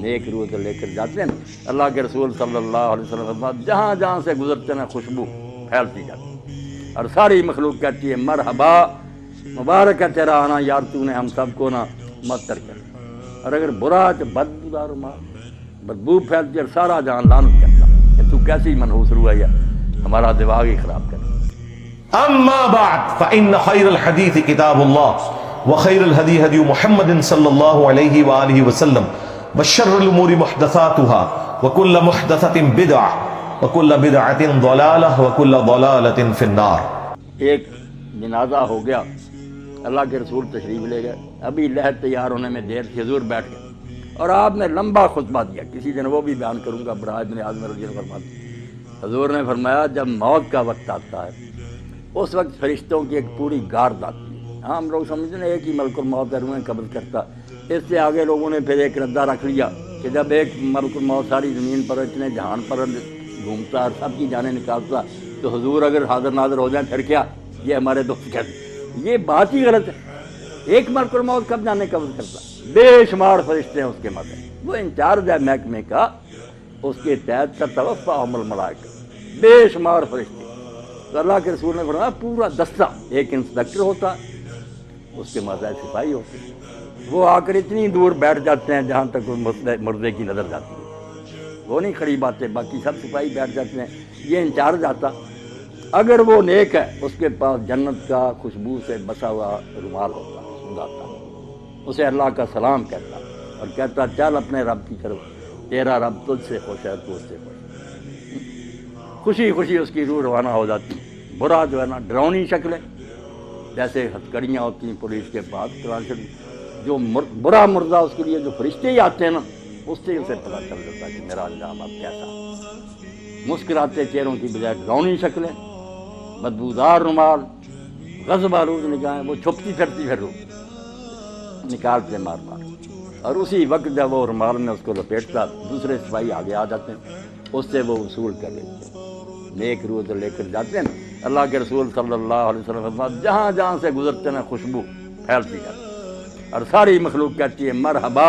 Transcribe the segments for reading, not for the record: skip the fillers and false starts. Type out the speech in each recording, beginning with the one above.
نیک روح سے لے کر جاتے ہیں. اللہ کے رسول صلی اللہ علیہ وسلم فرماتے جہاں جہاں سے گزرتے ہیں خوشبو پھیلتی جاتی ہے اور ساری مخلوق کہتی ہے مرحبا، مبارک ہے تیرا آنا یار، تو نے ہم سب کو نا معطر کر. اور اگر برا تو بدبودار بدبو پھیلتی اور سارا جہان لعنت کرتا کہ تو کیسی منحوس روح ہے، ہمارا دماغ ہی خراب کر. اما بعد فان خیر الحدیث کتاب اللہ وخیر الہدی ہدی محمد صلی اللہ علیہ وآلہ وسلم وشر الامور محدثاتها وکل محدثۃ بدعہ وکل بدعۃ ضلالہ وکل ضلالۃ فی النار. ایک جنازہ ہو گیا، اللہ کے رسول تشریف لے گئے، ابھی لحد تیار ہونے میں دیر تھی، حضور بیٹھ گئے اور آپ نے لمبا خطبہ دیا. کسی دن وہ بھی بیان کروں گا. برا ابن عازم رضی اللہ عنہ فرماتے حضور نے فرمایا جب موت کا وقت آتا ہے اس وقت فرشتوں کی ایک پوری گارد آتی ہے. ہاں ہم لوگ سمجھتے ہیں ایک ہی ملک الموت ہے روحیں قبض کرتا. اس سے آگے لوگوں نے پھر ایک ردہ رکھ لیا کہ جب ایک ملک الموت ساری زمین پر اتنے جہان پر گھومتا اور سب کی جانیں نکالتا تو حضور اگر حاضر ناظر ہو جائیں پھر کیا؟ یہ ہمارے دوست کہتے یہ بات ہی غلط ہے. ایک ملک الموت کب جانے قبض کرتا؟ بے شمار فرشتے ہیں اس کے ماتھے، وہ انچارج ہے محکمے کا، اس کے تحت تتوفاہم الملائکہ، بے شمار فرشتے. تو اللہ کے رسول نے فرمایا پورا دستہ، ایک انسپیکٹر ہوتا ہے اس کے ماتحت سپاہی ہوتے ہیں، وہ آ کر اتنی دور بیٹھ جاتے ہیں جہاں تک مردے کی نظر جاتی ہے، وہ نہیں کھڑی باتیں، باقی سب سپاہی بیٹھ جاتے ہیں. یہ انچارج آتا، اگر وہ نیک ہے اس کے پاس جنت کا خوشبو سے بسا ہوا رومال ہوتا سنگاتا، اسے اللہ کا سلام کہتا اور کہتا چل اپنے رب کی طرف، تیرا رب تجھ سے خوش ہے، تو اس سے خوش ہے. خوشی خوشی اس کی روح روانہ ہو جاتی. برا جو ہے نا ڈراؤنی شکلیں جیسے ہتھکڑیاں ہوتی ہیں پولیس کے پاس، جو برا مردہ اس کے لیے جو فرشتے ہی آتے ہیں نا اس سے اسے پتہ چل جاتا ہے کہ میرا انجام اب کیسا. مسکراتے چہروں کی بجائے ڈراؤنی شکلیں، بدبودار رومال، غضب آلود نگاہیں، وہ چھپتی پھرتی پھر روح نکالتے مار مار. اور اسی وقت جب وہ رومال میں اس کو لپیٹتا دوسرے سپاہی آگے آ جاتے ہیں، اس سے وہ وصول کر لیتے ہیں. نیک روح سے لے کر جاتے ہیں. اللہ کے رسول صلی اللہ علیہ وسلم فرماتے جہاں جہاں سے گزرتے ہیں خوشبو پھیلتی جاتی اور ساری مخلوق کہتی ہے مرحبا،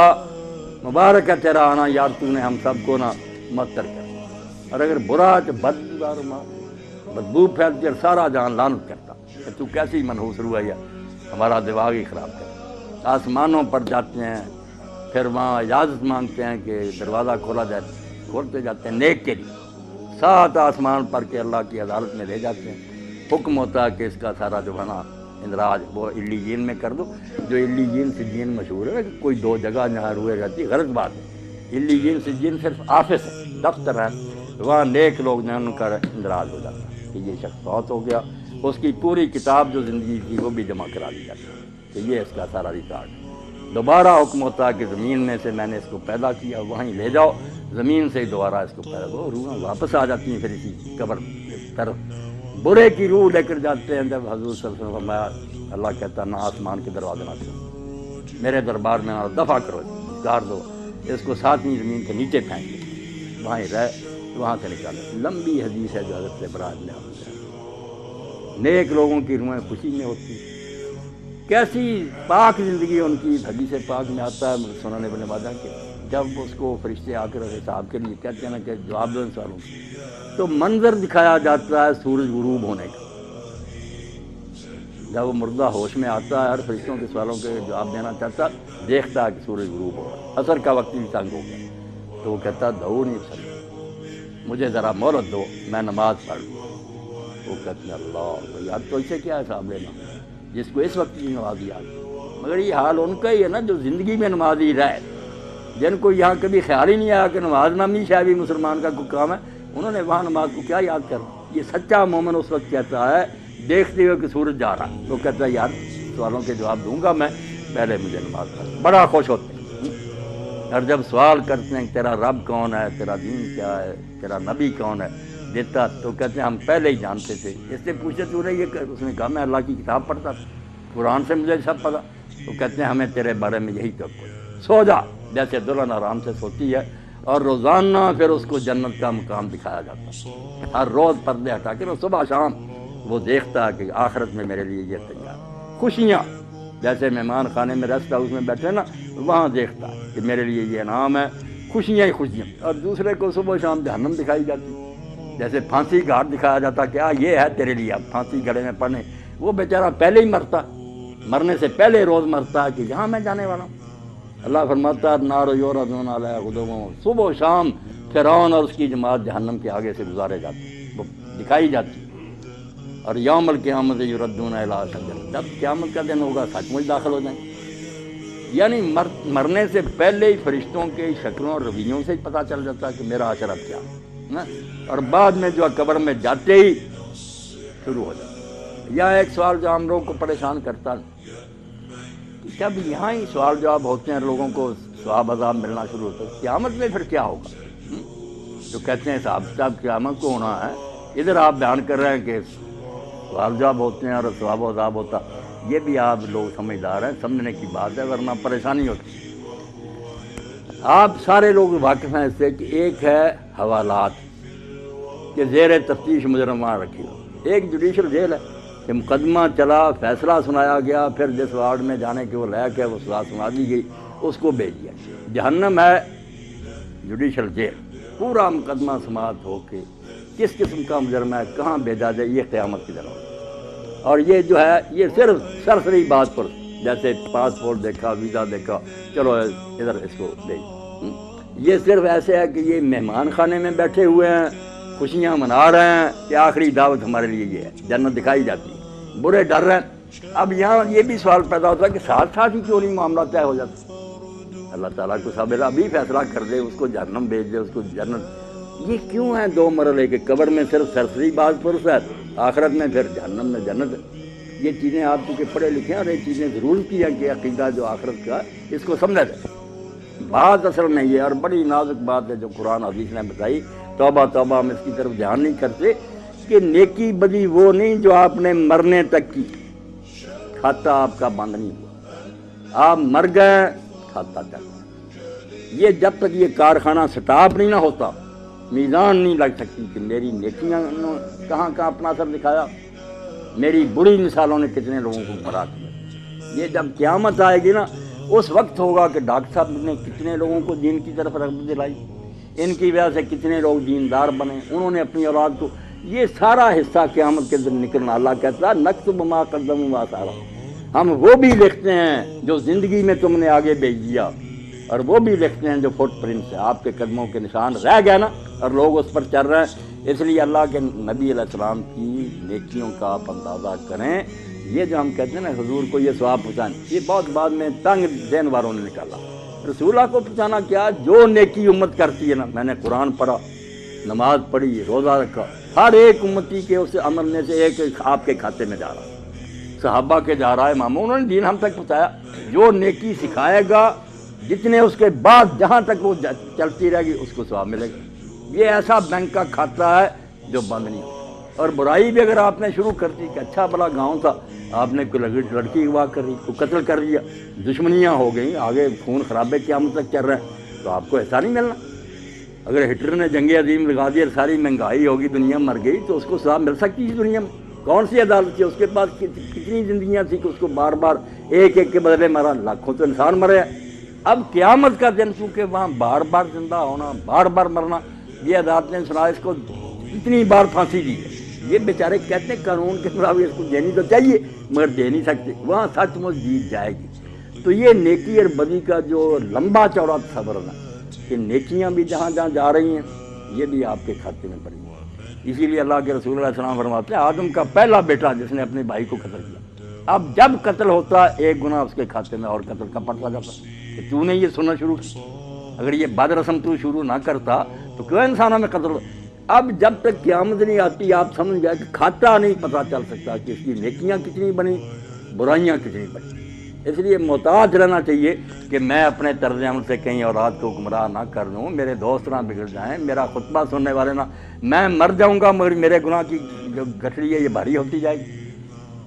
مبارک ہے تیرا آنا یار، تو نے ہم سب کو نا معطر کر. اور اگر برا تو بدبودار بدبو پھیلتی اور سارا جہان لعنت کرتا کہ تو کیسی منحوس روح ہے، ہمارا دماغ ہی خراب کر. آسمانوں پر جاتے ہیں، پھر وہاں اجازت مانگتے ہیں کہ دروازہ کھولا جائے، کھولتے جاتے ہیں نیک کے لیے. 7 آسمان پر کے اللہ کی عدالت میں لے جاتے ہیں. حکم ہوتا ہے کہ اس کا سارا جو ہے نا اندراج وہ علیین میں کر دو. جو علیین سجین مشہور ہے کہ کوئی 2 جگہ جہاں روحیں رہتی، غلط بات ہے. علیین سجین صرف آفس ہے، دفتر ہے، وہاں نیک لوگ جو ہیں ان کا اندراج ہو جاتا ہے کہ یہ شخص فوت ہو گیا، اس کی پوری کتاب جو زندگی کی وہ بھی جمع کرا دی جاتی ہے کہ یہ اس کا سارا ریکارڈ ہے. دوبارہ حکم ہوتا ہے کہ زمین میں سے میں نے اس کو پیدا کیا، وہیں لے جاؤ، زمین سے ہی دوبارہ اس کو پیدا کرو. روحیں واپس آ جاتی ہیں پھر اسی قبر طرف. برے کی روح لے کر جاتے ہیں. جب حضور صلی اللہ علیہ وسلم فرمایا اللہ کہتا نہ آسمان کے دروازے نہ کھولو، میرے دربار میں نہ دفع کرو، گار دو، اس کو 7ویں زمین کے نیچے پھینک دو، وہیں رہ، وہاں سے نکالو. لمبی حدیث ہے جو حضرت ابراہیم نے ہم سے. نیک لوگوں کی روحیں خوشی میں ہوتی، کیسی پاک زندگی ان کی. حدیث پاک میں آتا ہے سنن ابن ماجہ کے، جب اس کو فرشتے آ کر حساب کے لیے کہتے ہیں نا کہ جواب دو ان سوالوں تو منظر دکھایا جاتا ہے سورج غروب ہونے کا. جب وہ مردہ ہوش میں آتا ہے اور فرشتوں کے سوالوں کے جواب دینا چاہتا، دیکھتا ہے کہ سورج غروب ہو رہا ہے، عصر کا وقت بھی تنگ ہو گیا، تو وہ کہتا دو نہیں سکتا، مجھے ذرا مہلت دو، میں نماز پڑھ لوں. وہ کہتے ہیں اللہ یار تو اسے کیا حساب لینا جس کو اس وقت کی نمازی آ گئی. مگر یہ حال ان کا ہی ہے نا جو زندگی میں نمازی رہے، جن کو یہاں کبھی خیال ہی نہیں آیا کہ نماز نامی شاید بھی مسلمان کا کوئی کام ہے، انہوں نے وہاں نماز کو کیا یاد کرنا. یہ سچا مومن اس وقت کہتا ہے دیکھتے ہوئے کہ سورج جا رہا ہے، تو کہتا ہے یار سوالوں کے جواب دوں گا میں، پہلے مجھے نماز پڑھ. بڑا خوش ہوتے ہیں. اور جب سوال کرتے ہیں تیرا رب کون ہے، تیرا دین کیا ہے، تیرا نبی کون ہے، دیتا تو کہتے ہیں ہم پہلے ہی جانتے تھے. اس سے پوچھے تو نے یہ اس نے کہا میں اللہ کی کتاب پڑھتا تھا، قرآن سے مجھے سب پتا. تو کہتے ہیں ہمیں تیرے بارے میں یہی توقع، سو جا. جیسے دلہن آرام سے سوتی ہے اور روزانہ پھر اس کو جنت کا مقام دکھایا جاتا ہے. ہر روز پردے ہٹا کے صبح شام وہ دیکھتا ہے کہ آخرت میں میرے لیے یہ تیار خوشیاں. جیسے مہمان خانے میں ریسٹ ہاؤس میں بیٹھے نا، وہاں دیکھتا ہے کہ میرے لیے یہ انعام ہے، خوشیاں ہی خوشیاں، اور دوسرے کو صبح و شام جہنم دکھائی جاتی، جیسے پھانسی گھاٹ دکھایا جاتا کہ یہ ہے تیرے لیے، اب پھانسی گڑے میں پڑنے، وہ بیچارہ پہلے ہی مرتا، مرنے سے پہلے روز مرتا ہے کہ جہاں میں جانے والا ہوں۔ اللہ فرماتا ہے نار یعرضون علیہا غدوا، صبح و شام فرعون اور اس کی جماعت جہنم کے آگے سے گزارے جاتے، وہ دکھائی جاتی، اور یوم القیامت یردون الی اشد العذاب، جب قیامت کا دن ہوگا سچ مچ داخل ہو جائیں گے۔ یعنی مرنے سے پہلے ہی فرشتوں کے شکلوں اور رویوں سے ہی پتہ چل جاتا ہے کہ میرا حشر اب کیا ہے، اور بعد میں جو قبر میں جاتے ہی شروع ہو جاتا ہے۔ یا ایک سوال جو ہم لوگوں کو پریشان کرتا ہے کہ جب یہاں ہی سوال جواب ہوتے ہیں، لوگوں کو ثواب عذاب ملنا شروع ہوتا ہے، قیامت میں پھر کیا ہوگا؟ جو کہتے ہیں صاحب قیامت کو ہونا ہے، ادھر آپ بیان کر رہے ہیں کہ سوال جواب ہوتے ہیں اور ثواب و عذاب ہوتا، یہ بھی آپ لوگ سمجھدار ہیں، سمجھنے کی بات ہے، ورنہ پریشانی ہوتی۔ آپ سارے لوگ واقف ہیں اس سے کہ ایک ہے حوالات کہ زیر تفتیش مجرم وہاں رکھی ہو، ایک جوڈیشل جیل ہے کہ مقدمہ چلا، فیصلہ سنایا گیا، پھر جس وارڈ میں جانے کے وہ لائق ہے وہ سزا سنا دی گئی، اس کو بھیج دیا۔ جہنم ہے جوڈیشل جیل، پورا مقدمہ سماعت ہو کے کس قسم کا مجرم ہے کہاں بھیجا جائے، یہ قیامت کی دن ہوگی۔ اور یہ جو ہے یہ صرف سرسری بات پر، جیسے پاسپورٹ دیکھا، ویزا دیکھا، چلو ادھر اس کو بھیج، یہ صرف ایسے ہے کہ یہ مہمان خانے میں بیٹھے ہوئے ہیں، خوشیاں منا رہے ہیں کہ آخری دعوت ہمارے لیے یہ ہے، جنت دکھائی جاتی ہے، برے ڈر رہے ہیں۔ اب یہاں یہ بھی سوال پیدا ہوتا ہے کہ ساتھ ساتھ ہی کیوں نہیں معاملہ طے ہو جاتا؟ اللہ تعالیٰ کو صبر ابھی فیصلہ کر دے، اس کو جہنم بھیج دے، اس کو جنت۔ یہ کیوں ہے دو مرحلے کہ قبر میں صرف سرسری بات پرس ہے، آخرت میں پھر جہنم میں جنت ہے؟ یہ چیزیں آپ چونکہ پڑھے لکھے ہیں اور یہ چیزیں ضرور کی ہیں کہ عقیدہ جو آخرت کا اس کو سمجھا جائے۔ بات اصل میں یہ، اور بڑی نازک بات ہے جو قرآن حدیث نے بتائی، توبہ توبہ ہم اس کی طرف دھیان نہیں کرتے کہ نیکی بدی وہ نہیں جو آپ نے مرنے تک کی، کھاتا آپ کا بند نہیں ہوا، آپ مر گئے کھاتا چل، یہ جب تک یہ کارخانہ سٹاپ نہیں نہ ہوتا، میزان نہیں لگ سکتی کہ میری نیکیاں کہاں کہاں اپنا اثر دکھایا، میری بری مثالوں نے کتنے لوگوں کو گمراہ کیا۔ یہ جب قیامت آئے گی نا، اس وقت ہوگا کہ ڈاکٹر صاحب نے کتنے لوگوں کو دین کی طرف رغبت دلائی، ان کی وجہ سے کتنے لوگ دیندار بنے، انہوں نے اپنی اولاد کو، یہ سارا حصہ قیامت کے دن نکلنا۔ اللہ کہتا ہے نکتب ما قدموا وآثارہم، ہم وہ بھی لکھتے ہیں جو زندگی میں تم نے آگے بھیج دیا، اور وہ بھی لکھتے ہیں جو فٹ پرنٹس ہے، آپ کے قدموں کے نشان رہ گئے نا، اور لوگ اس پر چل رہے ہیں۔ اس لیے اللہ کے نبی علیہ السلام کی نیکیوں کا آپ اندازہ کریں۔ یہ جو ہم کہتے ہیں نا حضور کو یہ ثواب پہنچانا، یہ بہت بعد میں تنگ ذہن والوں نے نکالا۔ رسول اللہ کو پہنچانا کیا، جو نیکی امت کرتی ہے نا، میں نے قرآن پڑھا، نماز پڑھی، روزہ رکھا، ہر ایک امتی کے اس عمل میں سے ایک آپ کے کھاتے میں جا رہا ہے، صحابہ کے جا رہا ہے، اماموں، انہوں نے دین ہم تک پہنچایا۔ جو نیکی سکھائے گا، جتنے اس کے بعد جہاں تک وہ چلتی رہے گی اس کو ثواب ملے گا۔ یہ ایسا بینک کا کھاتا ہے جو بند نہیں ہوتا۔ اور برائی بھی اگر آپ نے شروع کر دی کہ اچھا بڑا گاؤں تھا، آپ نے کوئی لڑکی اغوا کر دی، کو قتل کر دیا، دشمنیاں ہو گئیں، آگے خون خرابے قیامت تک چل رہے ہیں، تو آپ کو ایسا نہیں ملنا۔ اگر ہٹلر نے جنگ عظیم لگا دی اور ساری مہنگائی ہوگی، دنیا مر گئی، تو اس کو ثواب مل سکتی ہے دنیا میں؟ کون سی عدالت تھی؟ اس کے پاس کتنی زندگیاں تھیں کہ اس کو بار بار ایک ایک کے بدلے مارا، لاکھوں تو انسان مرے ہیں۔ اب قیامت کا دن چونکہ وہاں بار بار زندہ ہونا، بار بار مرنا، یہ عدالت نے سنا اس کو اتنی بار پھانسی دی ہے۔ یہ بیچارے کہتے ہیں قانون کے مطابق اس کو دینی تو چاہیے مگر دے نہیں سکتے، وہاں سچ مچ جیت جائے گی۔ تو یہ نیکی اور بدی کا جو لمبا چوڑا تصور ہے کہ نیکیاں بھی جہاں جہاں جا رہی ہیں، یہ بھی آپ کے کھاتے میں پڑی ہیں۔ اسی لیے اللہ کے رسول علیہ السلام فرماتے ہیں آدم کا پہلا بیٹا جس نے اپنے بھائی کو قتل کیا، اب جب قتل ہوتا ایک گناہ اس کے کھاتے میں اور قتل کا پڑتا جاتا کہ تو نے یہ سننا شروع کی، اگر یہ بد رسم تو شروع نہ کرتا تو کیوں انسانوں میں قتل ہو۔ اب جب تک قیامت نہیں آتی آپ سمجھ گئے کہ کھاتا نہیں پتہ چل سکتا کہ اس کی نیکیاں کتنی بنی، برائیاں کتنی بنی۔ اس لیے محتاط رہنا چاہیے کہ میں اپنے طرز عمل سے کہیں اولاد کو گمراہ نہ کر دوں، میرے دوست نہ بگڑ جائیں، میرا خطبہ سننے والے نہ، میں مر جاؤں گا مگر میرے گناہ کی جو گٹھڑی ہے یہ بھاری ہوتی جائے گی۔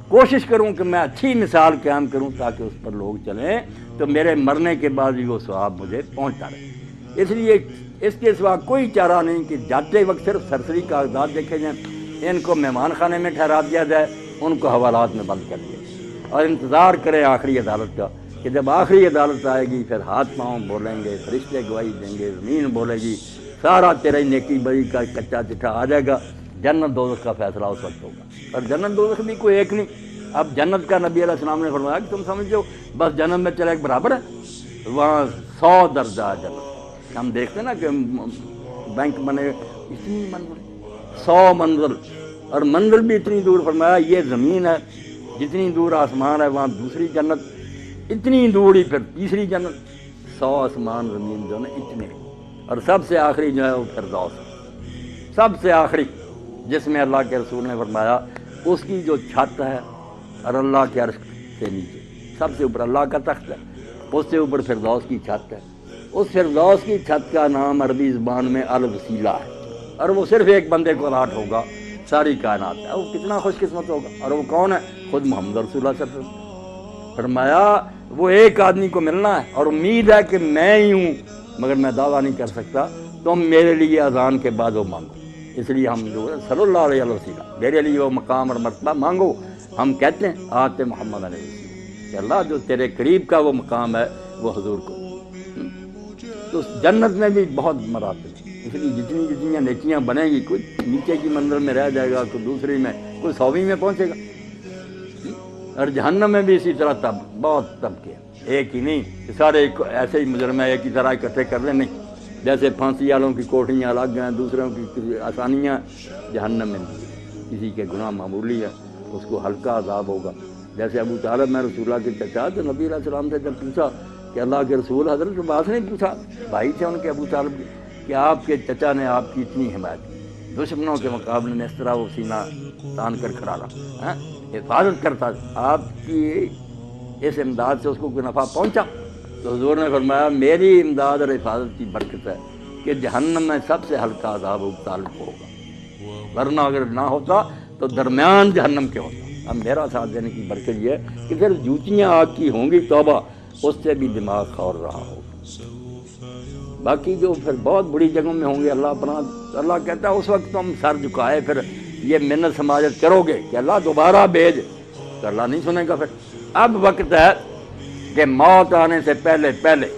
کوشش کروں کہ میں اچھی مثال قائم کروں تاکہ اس پر لوگ چلیں، تو میرے مرنے کے بعد بھی وہ ثواب مجھے پہنچتا رہے۔ اس لیے اس کے سوا کوئی چارہ نہیں کہ جاتے وقت صرف سرسری کاغذات دیکھے جائیں، ان کو مہمان خانے میں ٹھہرا دیا جائے، ان کو حوالات میں بند کر دیا جائے، اور انتظار کریں آخری عدالت کا کہ جب آخری عدالت آئے گی پھر ہاتھ پاؤں بولیں گے، فرشتے گواہی دیں گے، زمین بولے گی، سارا تیرے نیکی بری کا کچا چٹھا آ جائے گا، جنت دوزخ کا فیصلہ اس وقت ہوگا۔ اور جنت دوزخ بھی کوئی ایک نہیں، اب جنت کا نبی علیہ السلام نے فرمایا کہ تم سمجھو بس جنت میں چلے ایک برابر ہے، وہاں 100 درجہ جنت۔ ہم دیکھتے ہیں نا کہ بینک بنے، اتنی منزل، 100 منزل، اور منزل بھی اتنی دور، فرمایا یہ زمین ہے جتنی دور آسمان ہے وہاں دوسری جنت، اتنی دور ہی پھر تیسری جنت، 100 آسمان زمین جو ہے اتنے، اور سب سے آخری جو ہے وہ فردوس ہے، سب سے آخری، جس میں اللہ کے رسول نے فرمایا اس کی جو چھت ہے اور اللہ کے عرش سے نیچے سب سے اوپر اللہ کا تخت ہے، اس سے اوپر فردوس کی چھت ہے، اس فردوس کی چھت کا نام عربی زبان میں الوسیلہ ہے، اور وہ صرف ایک بندے کو الاٹ ہوگا ساری کائنات ہے، وہ کتنا خوش قسمت ہوگا، اور وہ کون ہے؟ خود محمد رسول اللہ صلی اللہ علیہ وسلم۔ فرمایا وہ ایک آدمی کو ملنا ہے، اور امید ہے کہ میں ہی ہوں، مگر میں دعویٰ نہیں کر سکتا، تم میرے لیے اذان کے بعد وہ مانگو، اس لیے ہم جو ہے صلی اللہ علیہ وسلم میرے لیے وہ مقام اور مرتبہ مانگو، ہم کہتے ہیں آتے محمد علیہ وسلم کہ اللہ جو تیرے قریب کا وہ مقام ہے وہ حضور کو۔ تو جنت میں بھی بہت مراتب ہیں، اس لیے جتنی جتنی نیکیاں بنے گی، کوئی نیچے کی منزل میں رہ جائے گا، کوئی دوسری میں، کوئی 100ویں میں پہنچے گا، اور جہنم میں بھی اسی طرح بہت طبقے ہیں، ایک ہی نہیں کہ سارے ایسے ہی مجرم ایک ہی طرح اکٹھے کر لیں، نہیں، جیسے پھانسی والوں کی کوٹھیاں الگ ہیں، دوسروں کی آسانیاں، جہنم میں نہیں، کسی کے گناہ معمولی ہے اس کو ہلکا عذاب ہوگا۔ جیسے ابو طالب میں رسول اللہ کے چچا، تو نبی علیہ السلام سے جب پوچھا کہ اللہ کے رسول، حضرت عباس نے پوچھا، بھائی تھے ان کے ابو طالب کے، کہ آپ کے چچا نے آپ کی اتنی حمایت کی، دشمنوں کے مقابلے میں اس طرح وہ سینہ تان کر کھڑا رہا، حفاظت کرتا، آپ کی اس امداد سے اس کو کوئی نفع پہنچا؟ تو حضور نے فرمایا میری امداد اور حفاظت کی برکت ہے کہ جہنم میں سب سے ہلکا عذاب ابو طالب کو ہوگا، ورنہ اگر نہ ہوتا تو درمیان جہنم کے ہوتا۔ اب میرا ساتھ دینے کی برکت یہ ہے کہ پھر جوتیاں آگ کی ہوں گی، توبہ، اس سے بھی دماغ کھول رہا ہوگا۔ باقی جو پھر بہت بڑی جگہوں میں ہوں گے، اللہ کہتا ہے اس وقت تم سر جھکائے پھر یہ منت سماجت کرو گے کہ اللہ دوبارہ بھیج، تو اللہ نہیں سنے گا۔ پھر اب وقت ہے کہ موت آنے سے پہلے پہلے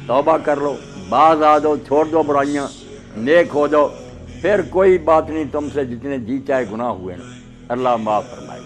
توبہ کر لو، باز آ جاؤ، چھوڑ دو برائیاں، نیک ہو جاؤ، پھر کوئی بات نہیں، تم سے جتنے جی چاہے گناہ ہوئے نا اللہ معاف فرمائے۔